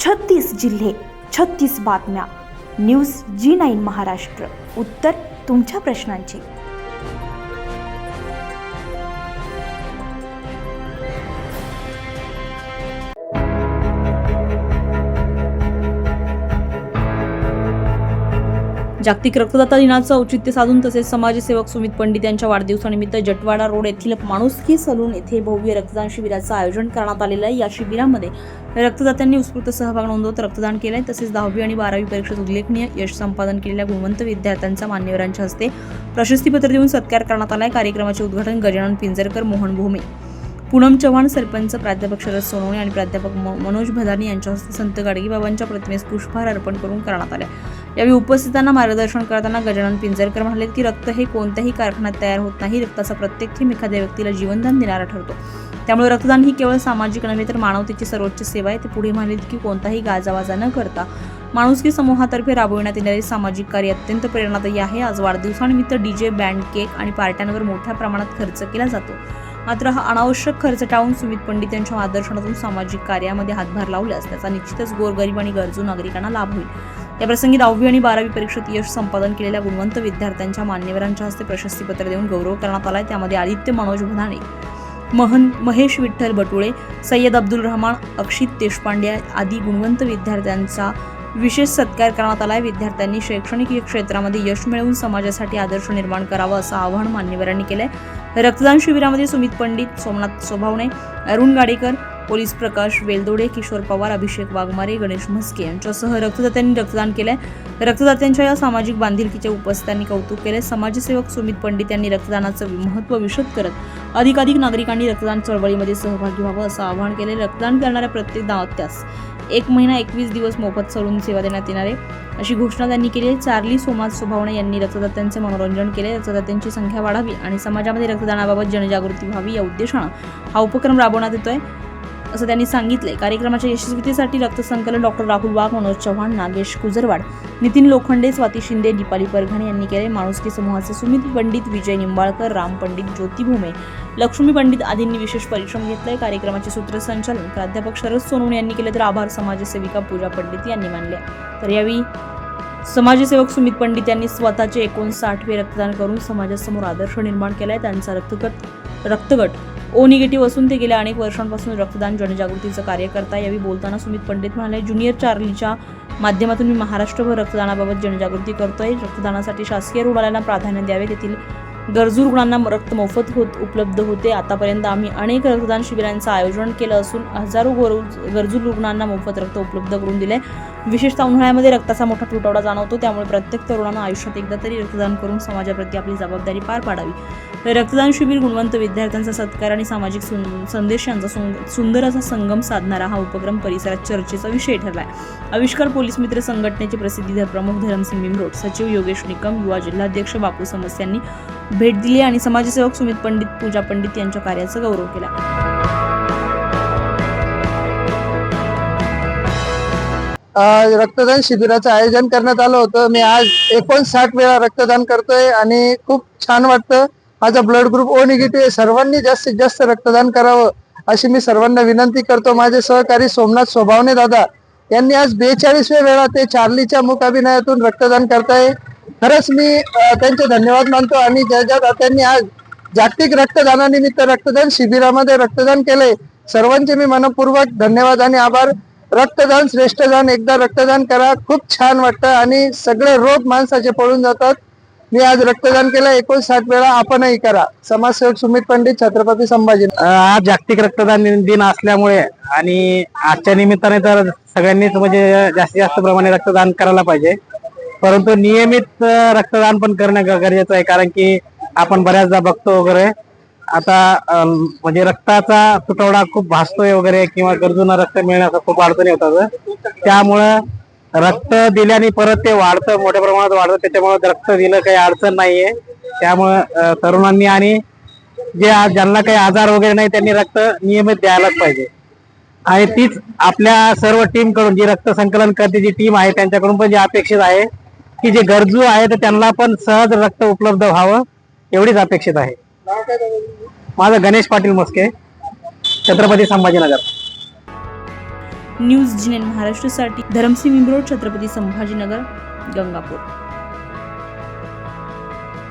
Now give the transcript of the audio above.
36 जिल्हे, 36 बातम्या. News G9 Maharashtra. उत्तर तुमच्या प्रश्नांची. जागतिक रक्तदाता दिनाचं औचित्य साधून तसेच समाजसेवक सुमित पंडित यांच्या वाढदिवसानिमित्त जटवाडा रोड येथील माणुसकी सलून येथे भव्य रक्तदान शिबिराचं आयोजन करण्यात आलेलं आहे. या शिबिरामध्ये रक्तदात्यांनी उत्स्फूर्त सहभाग नोंदवत रक्तदान केलंय. तसेच 10वी आणि 12वी परीक्षेत उल्लेखनीय यश संपादन केलेल्या गुणवंत विद्यार्थ्यांचा मान्यवरांच्या हस्ते प्रशस्तीपत्र देऊन सत्कार करण्यात आलाय. कार्यक्रमाचे उद्घाटन गजानन पिंजरकर, मोहन भोमे, पूनम चव्हाण, सरपंच प्राध्यापक शरद सोनवणे आणि प्राध्यापक मनोज भदानी यांच्या हस्ते संत गाडगेबाबांच्या प्रतिमेस पुष्पहार अर्पण करून करण्यात आले. यावेळी उपस्थितांना मार्गदर्शन करताना गजानन पिंजरकर म्हणाले की रक्त हे कोणत्याही कारखान्यात तयार होत नाही. रक्ताचा प्रत्येक थेंब एखाद्या व्यक्तीला जीवनदान देणारा ठरतो. त्यामुळे रक्तदान ही केवळ सामाजिक नव्हे तर मानवतेची सर्वोच्च सेवा आहे. ते पुढे म्हणाले की कोणताही गाजावाजा न करता माणुसकी समूहातर्फे राबविण्यात येणारे सामाजिक कार्य अत्यंत प्रेरणादायी आहे. आज वाढदिवसानिमित्त डीजे, बँड, केक आणि पार्ट्यांवर मोठ्या प्रमाणात खर्च केला जातो. मात्र हा अनावश्यक खर्च टाळून सुमित पंडित यांच्या मार्गदर्शनातून सामाजिक कार्यामध्ये हातभार लावल्यास त्याचा निश्चितच गोरगरीब आणि गरजू नागरिकांना लाभ होईल. या प्रसंगी 10वी आणि 12वी परीक्षेत यश संपादन केलेल्या गुणवंत विद्यार्थ्यांच्या मान्यवरांच्या हस्ते प्रशस्तीपत्र देऊन गौरव करण्यात आलाय. त्यामध्ये आदित्य मनोज भदाने, महेश विठ्ठल बटुळे, सय्यद अब्दुल रहमान, अक्षित देशपांडे आदी गुणवंत विद्यार्थ्यांचा विशेष सत्कार करण्यात आलाय. विद्यार्थ्यांनी शैक्षणिक क्षेत्रामध्ये यश मिळवून समाजासाठी आदर्श निर्माण करावा असं आवाहन मान्यवरांनी केलंय. रक्तदान शिबिरामध्ये सुमित पंडित, सोमनाथ स्वभावने, अरुण गाडेकर, पोलीस प्रकाश वेलदोडे, किशोर पवार, अभिषेक वाघमारे, गणेश म्हस्के यांच्यासह रक्तदात्यांनी रक्तदान केलंय. रक्तदात्यांच्या या सामाजिक बांधिलकीच्या उपस्थितांनी कौतुक केले. समाजसेवक सुमित पंडित यांनी रक्तदानाचं महत्त्व विशद करत अधिकाधिक नागरिकांनी रक्तदान चळवळीमध्ये सहभागी व्हावं असं आवाहन केले. रक्तदान करणाऱ्या प्रत्येक दात्यास 1 महिना 21 दिवस मोफत सलून सेवा देण्यात येणार आहे अशी घोषणा त्यांनी केली आहे. चार्ली सोमनाथ स्वभावने यांनी रक्तदात्यांचे मनोरंजन केले. रक्तदात्यांची संख्या वाढावी आणि समाजामध्ये रक्तदानाबाबत जनजागृती व्हावी या उद्देशानं हा उपक्रम राबवण्यात येतोय असं त्यांनी सांगितले. कार्यक्रमाच्या यशस्वीतेसाठी रक्तसंकलन डॉक्टर राहुल वाघ, मनोज चव्हाण, नागेश कुजरवाड, नितीन लोखंडे, स्वाती शिंदे, दीपाली परघाणे यांनी केले. माणुसकी समूहाचे सुमित पंडित, विजय निंबाळकर, राम पंडित, ज्योती भोमे, लक्ष्मी पंडित आदींनी विशेष परिश्रम घेतले. कार्यक्रमाचे सूत्रसंचालन प्राध्यापक शरद सोनवणे यांनी केले तर आभार समाजसेविका पूजा पंडित यांनी मानले. तर यावेळी समाजसेवक सुमित पंडित यांनी स्वतःचे 59वे रक्तदान करून समाजासमोर आदर्श निर्माण केलाय. त्यांचा रक्तगट O निगेटिव्ह असून ते गेल्या अनेक वर्षांपासून रक्तदान जनजागृतीचं कार्य करता. यावेळी बोलताना सुमित पंडित म्हणाले, ज्युनियर चार्लीच्या माध्यमातून मी महाराष्ट्रभर रक्तदानाबाबत जनजागृती करतोय. रक्तदानासाठी शासकीय रुग्णालयांना प्राधान्य द्यावे, तेथील गरजू रुग्णांना रक्त मोफत उपलब्ध होते. आतापर्यंत आम्ही अनेक रक्तदान शिबिरांचं आयोजन केलं असून हजारो गरजू रुग्णांना मोफत रक्त उपलब्ध करून दिले. विशेषतः उन्हाळ्यामध्ये रक्ताचा मोठा तुटवडा जाणवतो. त्यामुळे प्रत्येक तरुणानं आयुष्यात एकदा तरी रक्तदान करून समाजाप्रती आपली जबाबदारी पार पाडावी. रक्तदान शिबिर, गुणवंत विद्यार्थ्यांचा सत्कार आणि सामाजिक संदेश यांचा सुंदर असा संगम साधणारा हा उपक्रम परिसरात चर्चेचा विषय ठरलाय. आविष्कार पोलीस मित्र संघटनेचे प्रसिद्धी प्रमुख धरमसिंग बिमरोड, सचिव योगेश निकम, युवा जिल्हाध्यक्ष बापू समस यांनी भेट दिली आणि समाजसेवक सुमित पंडित, पूजा पंडित यांच्या कार्याचा गौरव केला. रक्तदान शिबिराचं आयोजन करण्यात आलं होतं. मी आज 59 वेळा रक्तदान करतोय आणि खूप छान वाटतं. माझा ब्लड ग्रुप O निगेटिव्ह आहे. सर्वांनी जास्तीत जास्त रक्तदान करावं अशी मी सर्वांना विनंती करतो. माझे सहकारी सोमनाथ स्वभावने दादा यांनी आज 42व्या वेळा ते चार्लीच्या मूक अभिनयातून रक्तदान करताय. खरंच मी त्यांचे धन्यवाद मानतो. आणि ज्या ज्या दात्यांनी आज जागतिक रक्तदानानिमित्त रक्तदान शिबिरामध्ये रक्तदान केले, सर्वांचे मी मनपूर्वक धन्यवाद आणि आभार. रक्तदान श्रेष्ठ दान. एकदा रक्तदान करा, खूप छान वाटतं आणि सगळे रोग माणसाचे पळून जातात. मी आज रक्तदान केलं 59 वेळा. आपणही करा. समाजसेवक सुमित पंडित, छत्रपती संभाजी. आज जागतिक रक्तदान दिन असल्यामुळे आणि आजच्या निमित्ताने तर सगळ्यांनीच म्हणजे जास्तीत जास्त प्रमाणे रक्तदान करायला पाहिजे. परंतु नियमित रक्तदान पण करणं गरजेचं आहे. कारण की आपण बऱ्याचदा बघतो वगैरे आता म्हणजे रक्ताचा तुटवडा खूप भासतोय वगैरे किंवा गरजूंना रक्त मिळण्याचा खूप अडचणी होतात. त्यामुळं रक्त दिल्याने परत ते वाढतं, मोठ्या प्रमाणात वाढतं. त्याच्यामुळे रक्त दिलं काही अडचण नाहीये. त्यामुळं तरुणांनी आणि ज्यांना काही आजार वगैरे नाही त्यांनी रक्त नियमित द्यायलाच पाहिजे. आणि तीच आपल्या सर्व टीम कडून, जी रक्त संकलन करते जी टीम आहे त्यांच्याकडून पण जे अपेक्षित आहे की जे गरजू आहेत त्यांना पण सहज रक्त उपलब्ध व्हावं एवढीच अपेक्षित आहे. माझं गणेश पाटील मस्के, छत्रपती संभाजीनगर. न्यूज जी9 महाराष्ट्रसाठी धरमसिंह मिंब्रोड, छत्रपती संभाजीनगर, गंगापूर.